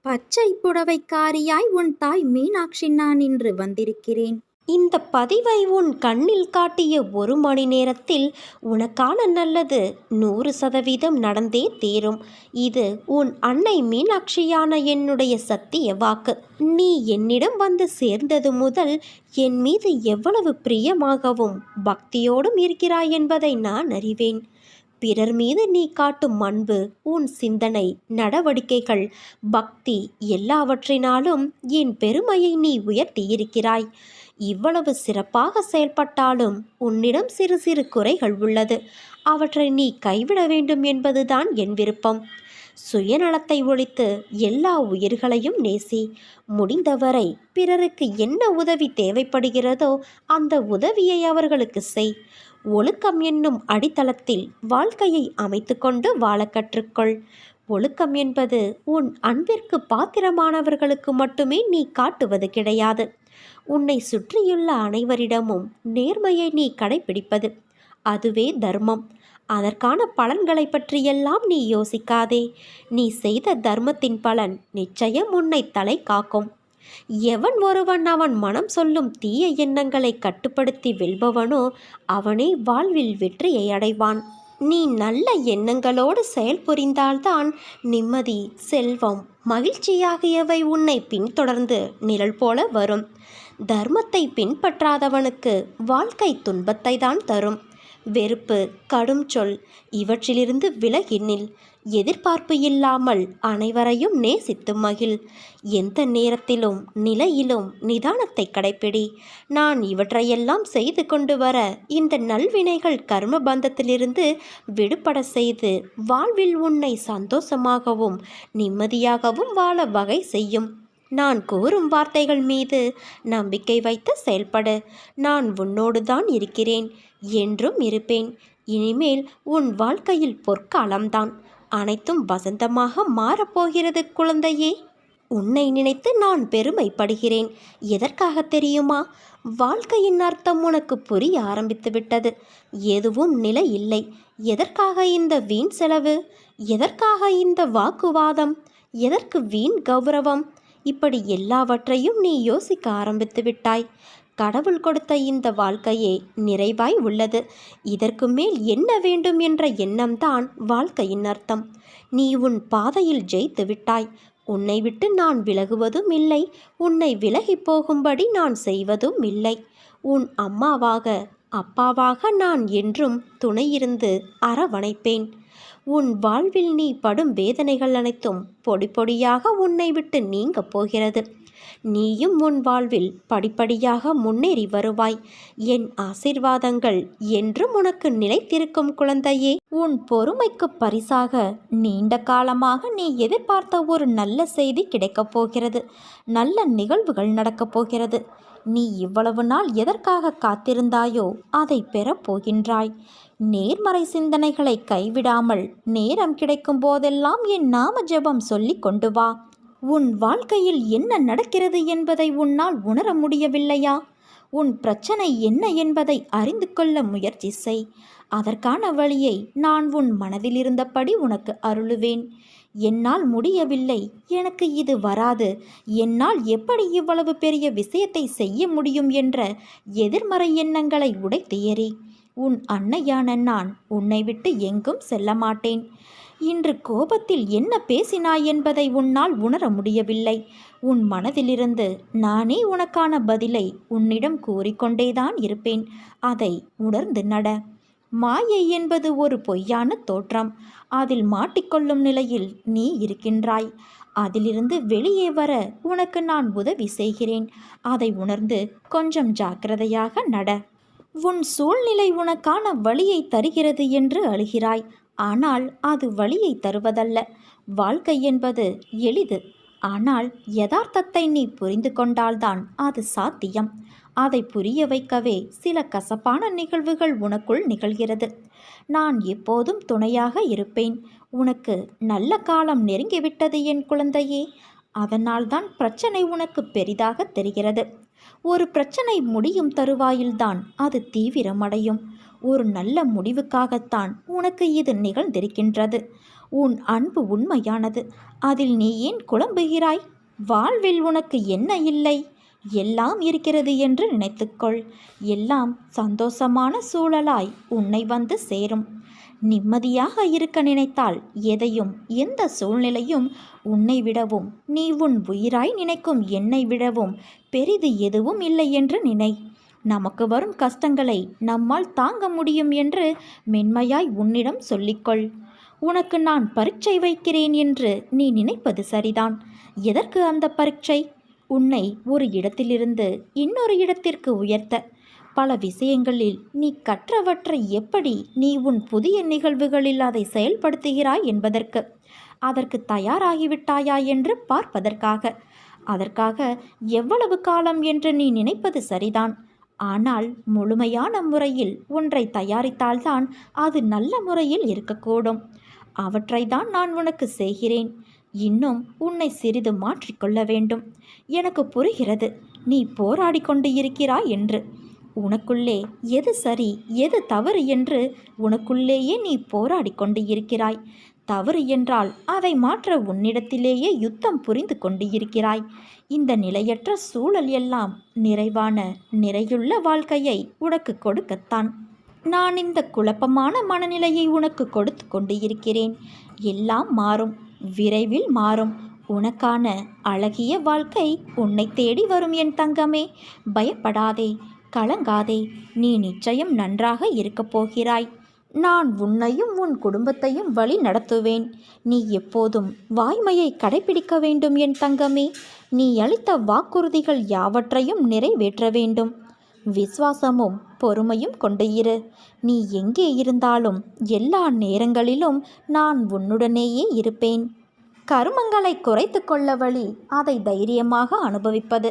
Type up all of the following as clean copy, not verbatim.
பச்சை புடவைக்காரியாய் உன் தாய் மீனாட்சி நான் இன்று வந்திருக்கிறேன். இந்த பதிவை உன் கண்ணில் காட்டிய 1 மணி நேரத்தில் உனக்கான நல்லது 100% நடந்தே தீரும். இது உன் அன்னை மீனாட்சியான என்னுடைய சத்திய வாக்கு. நீ என்னிடம் வந்து சேர்ந்தது முதல் என் மீது எவ்வளவு பிரியமாகவும் பக்தியோடும் இருக்கிறாய் என்பதை நான் அறிவேன். பிறர் மீது நீ காட்டும் அன்பு, உன் சிந்தனை, நடவடிக்கைகள், பக்தி எல்லாவற்றினாலும் என் பெருமையை நீ உயர்த்தியிருக்கிறாய். இவ்வளவு சிறப்பாக செயல்பட்டாலும் உன்னிடம் சிறு சிறு குறைகள் உள்ளது. அவற்றை நீ கைவிட வேண்டும் என்பதுதான் என் விருப்பம். சுயநலத்தை ஒழித்து எல்லா உயிர்களையும் நேசி. முடிந்தவரை பிறருக்கு என்ன உதவி தேவைப்படுகிறதோ அந்த உதவியை அவர்களுக்கு செய். ஒழுக்கம் என்னும் அடித்தளத்தில் வாழ்க்கையை அமைத்து கொண்டு வாழ கற்றுக்கொள். ஒழுக்கம் என்பது உன் அன்பிற்கு பாத்திரமானவர்களுக்கு மட்டுமே நீ காட்டுவது கிடையாது. உன்னை சுற்றியுள்ள அனைவரிடமும் நேர்மையை நீ கடைபிடிப்பது, அதுவே தர்மம். அதற்கான பலன்களை பற்றியெல்லாம் நீ யோசிக்காதே. நீ செய்த தர்மத்தின் பலன் நிச்சயம் உன்னை தலை காக்கும். எவன் ஒருவன் அவன் மனம் சொல்லும் தீய எண்ணங்களை கட்டுப்படுத்தி வெல்பவனோ அவனே வாழ்வில் வெற்றியை அடைவான். நீ நல்ல எண்ணங்களோடு செயல்புரிந்தால்தான் நிம்மதி, செல்வம், மகிழ்ச்சி ஆகியவை உன்னை பின்தொடர்ந்து நிழல் போல வரும். தர்மத்தை பின்பற்றாதவனுக்கு வாழ்க்கை துன்பத்தை தான் தரும். வெறுப்பு, கடும் சொல் இவற்றிலிருந்து விலகி நில். எதிர்பார்ப்பு இல்லாமல் அனைவரையும் நேசித்து மகிழ். எந்த நேரத்திலும் நிலையிலும் நிதானத்தை கடைப்பிடி. நான் இவற்றையெல்லாம் செய்து கொண்டு வர இந்த நல்வினைகள் கர்ம பந்தத்திலிருந்து விடுபட செய்து வாழ்வில் உன்னை சந்தோஷமாகவும் நிம்மதியாகவும் வாழ வகை செய்யும். நான் கூறும் வார்த்தைகள் மீது நம்பிக்கை வைத்து செயல்படு. நான் உன்னோடு தான் இருக்கிறேன், என்றும் இருப்பேன். இனிமேல் உன் வாழ்க்கையில் பொற்காலம்தான். அனைத்தும் வசந்தமாக மாறப்போகிறது குழந்தையே. உன்னை நினைத்து நான் பெருமைப்படுகிறேன். எதற்காக தெரியுமா? வாழ்க்கையின் அர்த்தம் உனக்கு புரிய ஆரம்பித்து விட்டது. எதுவும் நிலை இல்லை. எதற்காக இந்த வீண் செலவு? எதற்காக இந்த வாக்குவாதம்? எதற்கு வீண் கௌரவம்? இப்படி எல்லாவற்றையும் நீ யோசிக்க ஆரம்பித்து விட்டாய். கடவுள் கொடுத்த இந்த வாழ்க்கையே நிறைவாய் உள்ளது. இதற்கு மேல் என்ன வேண்டும் என்ற எண்ணம்தான் வாழ்க்கையின் அர்த்தம். நீ உன் பாதையில் ஜெயித்து விட்டாய். உன்னை விட்டு நான் விலகுவதும் இல்லை, உன்னை விலகி போகும்படி நான் செய்வதும் இல்லை. உன் அம்மாவாக அப்பாவாக நான் என்றும் துணையிருந்து அரவணைப்பேன். உன் வாழ்வில் நீ படும் வேதனைகள் அனைத்தும் பொடி பொடியாக உன்னை விட்டு நீங்க போகிறது. நீயும் உன் வாழ்வில் படிப்படியாக முன்னேறி வருவாய். என் ஆசீர்வாதங்கள் என்றும் உனக்கு நிலைத்திருக்கும் குழந்தையே. உன் பொறுமைக்கு பரிசாக நீண்ட காலமாக நீ எதிர்பார்த்த ஒரு நல்ல செய்தி கிடைக்கப் போகிறது. நல்ல நிகழ்வுகள் நடக்கப் போகிறது. நீ இவ்வளவு நாள் எதற்காக காத்திருந்தாயோ அதை பெறப்போகின்றாய். நேர்மறை சிந்தனைகளை கைவிடாமல் நேரம் கிடைக்கும் போதெல்லாம் என் நாம ஜெபம் சொல்லி கொண்டு வா. உன் வாழ்க்கையில் என்ன நடக்கிறது என்பதை உன்னால் உணர முடியவில்லையா? உன் பிரச்சனை என்ன என்பதை அறிந்து கொள்ள முயற்சி செய். அதற்கான வழியை நான் உன் மனதில் இருந்தபடி உனக்கு அருளுவேன். என்னால் முடியவில்லை, எனக்கு இது வராது, என்னால் எப்படி இவ்வளவு பெரிய விஷயத்தை செய்ய முடியும் என்ற எதிர்மறை எண்ணங்களை உடைத்து எறி. உன் அன்னையான நான் உன்னை விட்டு எங்கும் செல்ல மாட்டேன். இன்று கோபத்தில் என்ன பேசினாய் என்பதை உன்னால் உணர முடியவில்லை. உன் மனதிலிருந்து நானே உனக்கான பதிலை உன்னிடம் கூறிக்கொண்டேதான் இருப்பேன். அதை உணர்ந்து நட. மாயை என்பது ஒரு பொய்யான தோற்றம். அதில் மாட்டிக்கொள்ளும் நிலையில் நீ இருக்கின்றாய். அதிலிருந்து வெளியே வர உனக்கு நான் உதவி செய்கிறேன். அதை உணர்ந்து கொஞ்சம் ஜாக்கிரதையாக நட. உன் சூழ்நிலை உனக்கான வழியை தருகிறது என்று அழுகிறாய். ஆனால் அது வழியை தருவதல்ல. வாழ்க்கை என்பது எளிது. ஆனால் யதார்த்தத்தை நீ புரிந்து கொண்டால்தான் அது சாத்தியம். அதை புரிய வைக்கவே சில கசப்பான நிகழ்வுகள் உனக்குள் நிகழ்கிறது. நான் எப்போதும் துணையாக இருப்பேன். உனக்கு நல்ல காலம் நெருங்கிவிட்டது என் குழந்தையே. அதனால்தான் பிரச்சனை உனக்கு பெரிதாக தெரிகிறது. ஒரு பிரச்சனை முடியும் தருவாயில்தான் அது தீவிரமடையும். ஒரு நல்ல முடிவுக்காகத்தான் உனக்கு இது நிகழ்ந்திருக்கின்றது. உன் அன்பு உண்மையானது. அதில் நீ ஏன் குழம்புகிறாய்? வாழ்வில் உனக்கு என்ன இல்லை? எல்லாம் இருக்கிறது என்று நினைத்துக்கொள். எல்லாம் சந்தோஷமான சூழலாய் உன்னை வந்து சேரும். நிம்மதியாக இருக்க நினைத்தால் எதையும் எந்த சூழ்நிலையும் உன்னை விடவும் நீ உன் உயிராய் நினைக்கும் என்னை விடவும் பெரிது எதுவும் இல்லை என்று நினை. நமக்கு வரும் கஷ்டங்களை நம்மால் தாங்க முடியும் என்று மென்மையாய் உன்னிடம் சொல்லிக்கொள். உனக்கு நான் பரீட்சை வைக்கிறேன் என்று நீ நினைப்பது சரிதான். எதற்கு அந்த பரீட்சை? உன்னை ஒரு இடத்திலிருந்து இன்னொரு இடத்திற்கு உயர்த்த. பல விஷயங்களில் நீ கற்றவற்றை எப்படி நீ உன் புதிய நிகழ்வுகளில் அதை செயல்படுத்துகிறாய் என்பதற்கு. அதற்கு தயாராகிவிட்டாயா என்று பார்ப்பதற்காக. அதற்காக எவ்வளவு காலம் என்று நீ நினைப்பது சரிதான். ஆனால் முழுமையான முறையில் ஒன்றை தயாரித்தால்தான் அது நல்ல முறையில் இருக்கக்கூடும். அவற்றை தான் நான் உனக்கு செய்கிறேன். இன்னும் உன்னை சிறிது மாற்றிக்கொள்ள வேண்டும். எனக்கு புரிகிறது நீ போராடி கொண்டு இருக்கிறாய் என்று. உனக்குள்ளே எது சரி எது தவறு என்று உனக்குள்ளேயே நீ போராடி கொண்டு இருக்கிறாய். தவறு என்றால் அதை மாற்ற உன்னிடத்திலேயே யுத்தம் புரிந்து கொண்டு இருக்கிறாய். இந்த நிலையற்ற சூழல் எல்லாம் நிறைவான நிறையுள்ள வாழ்க்கையை உனக்கு கொடுக்கத்தான். நான் இந்த குழப்பமான மனநிலையை உனக்கு கொடுத்து கொண்டு இருக்கிறேன். எல்லாம் மாறும், விரைவில் மாறும். உனக்கான அழகிய வாழ்க்கை உன்னை தேடி வரும் என் தங்கமே. பயப்படாதே, கலங்காதே. நீ நிச்சயம் நன்றாக இருக்கப் போகிறாய். நான் உன்னையும் உன் குடும்பத்தையும் வழி நடத்துவேன். நீ எப்போதும் வாய்மையை கடைபிடிக்க வேண்டும் என் தங்கமே. நீ அளித்த வாக்குறுதிகள் யாவற்றையும் நிறைவேற்ற வேண்டும். விசுவாசமும் பொறுமையும் கொண்டு இரு. நீ எங்கே இருந்தாலும் எல்லா நேரங்களிலும் நான் உன்னுடனேயே இருப்பேன். கருமங்களை குறைத்து கொள்ள வழி அதை தைரியமாக அனுபவிப்பது.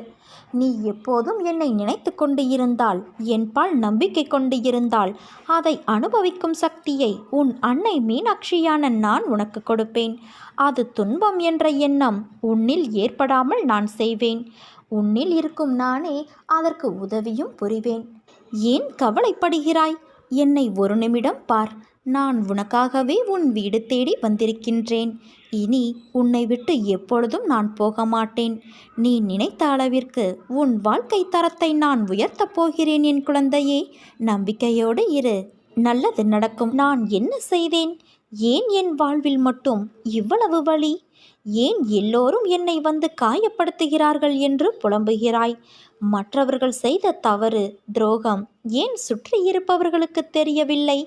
நீ எப்போதும் என்னை நினைத்து கொண்டு இருந்தால், என்பால் நம்பிக்கை கொண்டு இருந்தால், அதை அனுபவிக்கும் சக்தியை உன் அன்னை மீனாட்சியான நான் உனக்கு கொடுப்பேன். அது துன்பம் என்ற எண்ணம் உன்னில் ஏற்படாமல் நான் செய்வேன். உன்னில் இருக்கும் நானே அதற்கு உதவியும் புரிவேன். ஏன் கவலைப்படுகிறாய்? என்னை ஒரு நிமிடம் பார். நான் உனக்காகவே உன் வீடு தேடி வந்திருக்கின்றேன். இனி உன்னை விட்டு எப்பொழுதும் நான் போக மாட்டேன். நீ நினைத்த அளவிற்கு உன் வாழ்க்கை தரத்தை நான் உயர்த்தப் போகிறேன் என் குழந்தையே. நம்பிக்கையோடு இரு, நல்லது நடக்கும். நான் என்ன செய்தேன்? ஏன் என் வாழ்வில் மட்டும் இவ்வளவு வலி? ஏன் எல்லோரும் என்னை வந்து காயப்படுத்துகிறார்கள் என்று புலம்புகிறாய்? மற்றவர்கள் செய்த தவறு, துரோகம் ஏன் சுற்றி இருப்பவர்களுக்கு தெரியவில்லை?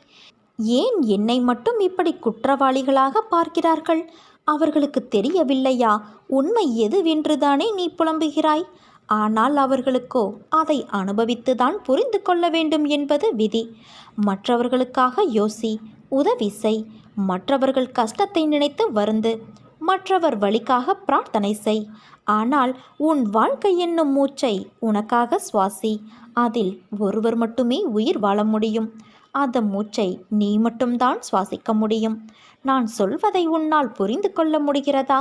ஏன் என்னை மட்டும் இப்படி குற்றவாளிகளாக பார்க்கிறார்கள்? அவர்களுக்கு தெரியவில்லையா உண்மை எதுவென்றுதானே நீ புலம்புகிறாய்? ஆனால் அவர்களுக்கோ அதை அனுபவித்துதான் புரிந்து கொள்ள வேண்டும் என்பது விதி. மற்றவர்களுக்காக யோசி, உதவி செய். மற்றவர்கள் கஷ்டத்தை நினைத்து வருந்து. மற்றவர் வழிக்காக பிரார்த்தனை செய். ஆனால் உன் வாழ்க்கை என்னும் மூச்சை உனக்காக சுவாசி. அதில் ஒருவர் மட்டுமே உயிர் வாழ முடியும். அந்த மூச்சை நீ மட்டும்தான் சுவாசிக்க முடியும். நான் சொல்வதை உன்னால் புரிந்து கொள்ள முடிகிறதா?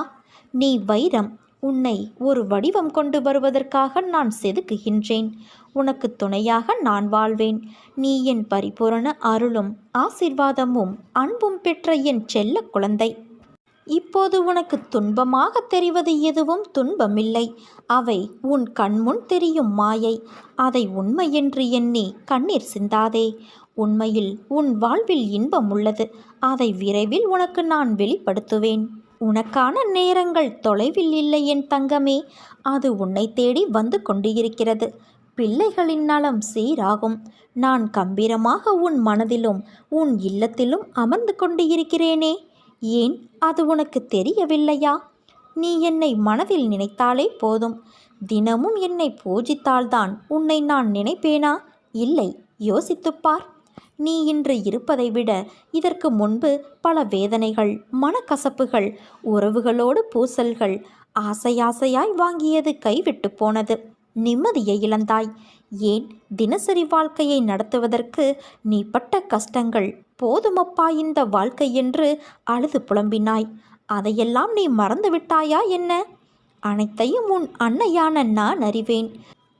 நீ வைரம். உன்னை ஒரு வடிவம் கொண்டு வருவதற்காக நான் செதுக்குகின்றேன். உனக்கு துணையாக நான் வாழ்வேன். நீ என் பரிபூரண அருளும் ஆசீர்வாதமும் அன்பும் பெற்ற என் செல்ல குழந்தை. இப்போது உனக்கு துன்பமாக தெரிவது எதுவும் துன்பமில்லை. அவை உன் கண்முன் தெரியும் மாயை. அதை உண்மை என்று எண்ணி கண்ணீர் சிந்தாதே. உண்மையில் உன் வாழ்வில் இன்பம் உள்ளது. அதை விரைவில் உனக்கு நான் வெளிப்படுத்துவேன். உனக்கான நேரங்கள் தொலைவில் இல்லை என் தங்கமே. அது உன்னை தேடி வந்து கொண்டு இருக்கிறது. பிள்ளைகளின் நலம் சீராகும். நான் கம்பீரமாக உன் மனதிலும் உன் இல்லத்திலும் அமர்ந்து கொண்டு இருக்கிறேனே. ஏன் அது உனக்கு தெரியவில்லையா? நீ என்னை மனதில் நினைத்தாலே போதும். தினமும் என்னை பூஜித்தால்தான் உன்னை நான் நினைப்பேனா? இல்லை, யோசித்துப்பார். நீ இன்று இருப்பதை விட இதற்கு முன்பு பல வேதனைகள், மனக்கசப்புகள், உறவுகளோடு பூசல்கள், ஆசையாசையாய் வாங்கியது கைவிட்டு போனது. நிம்மதியை இழந்தாய். ஏன் தினசரி வாழ்க்கையை நடத்துவதற்கு நீ பட்ட கஷ்டங்கள் போதுமப்பா இந்த வாழ்க்கை என்று அழுது புலம்பினாய். அதையெல்லாம் நீ மறந்து விட்டாயா என்ன? அனைத்தையும் உன் அன்னையான நான் அறிவேன்.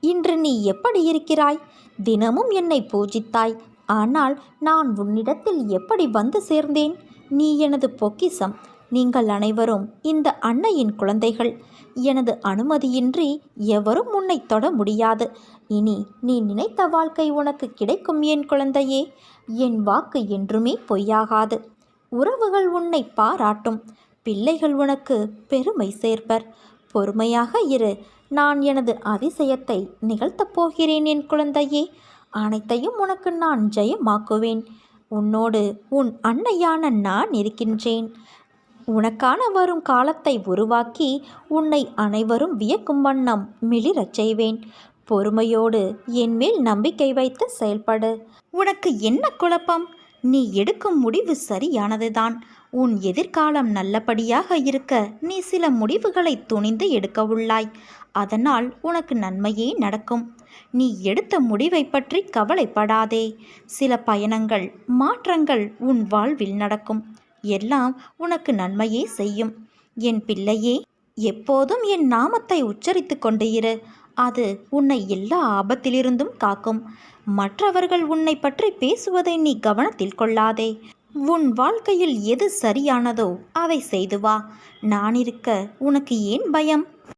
இன்று நீ எப்படி இருக்கிறாய்? தினமும் என்னை பூஜித்தாய். ஆனால் நான் உன்னிடத்தில் எப்படி வந்து சேர்ந்தேன்? நீ எனது பொக்கிஷம். நீங்கள் அனைவரும் இந்த அன்னையின் குழந்தைகள். எனது அனுமதியின்றி எவரும் உன்னை தொட முடியாது. இனி நீ நினைத்த வாழ்க்கை உனக்கு கிடைக்கும் என் குழந்தையே. என் வாக்கு என்றுமே பொய்யாகாது. உறவுகள் உன்னை பாராட்டும். பிள்ளைகள் உனக்கு பெருமை சேர்ப்பர். பொறுமையாக இரு. நான் எனது அதிசயத்தை நிகழ்த்தப் போகிறேன் என் குழந்தையே. அனைத்தையும் உனக்கு நான் ஜெயமாக்குவேன். உன்னோடு உன் அன்னையான நான் இருக்கின்றேன். உனக்கான வரும் காலத்தை உருவாக்கி உன்னை அனைவரும் வியக்கும் வண்ணம் மிளிரச் செய்வேன். பொறுமையோடு என் மேல் நம்பிக்கை வைத்து செயல்படு. உனக்கு என்ன குழப்பம்? நீ எடுக்கும் முடிவு சரியானதுதான். உன் எதிர்காலம் நல்லபடியாக இருக்க நீ சில முடிவுகளை துணிந்து எடுக்க உள்ளாய். அதனால் உனக்கு நன்மையே நடக்கும். நீ எடுத்த முடிவை பற்றி கவலைப்படாதே. சில பயணங்கள், மாற்றங்கள் உன் வாழ்வில் நடக்கும். எல்லாம் உனக்கு நன்மையே செய்யும். என் பிள்ளையே, எப்போதும் என் நாமத்தை உச்சரித்து கொண்டு இரு. அது உன்னை எல்லா ஆபத்திலிருந்தும் காக்கும். மற்றவர்கள் உன்னை பற்றி பேசுவதை நீ கவனத்தில் கொள்ளாதே. உன் வாழ்க்கையில் எது சரியானதோ அதை செய்து வா. நான் இருக்க உனக்கு ஏன் பயம்?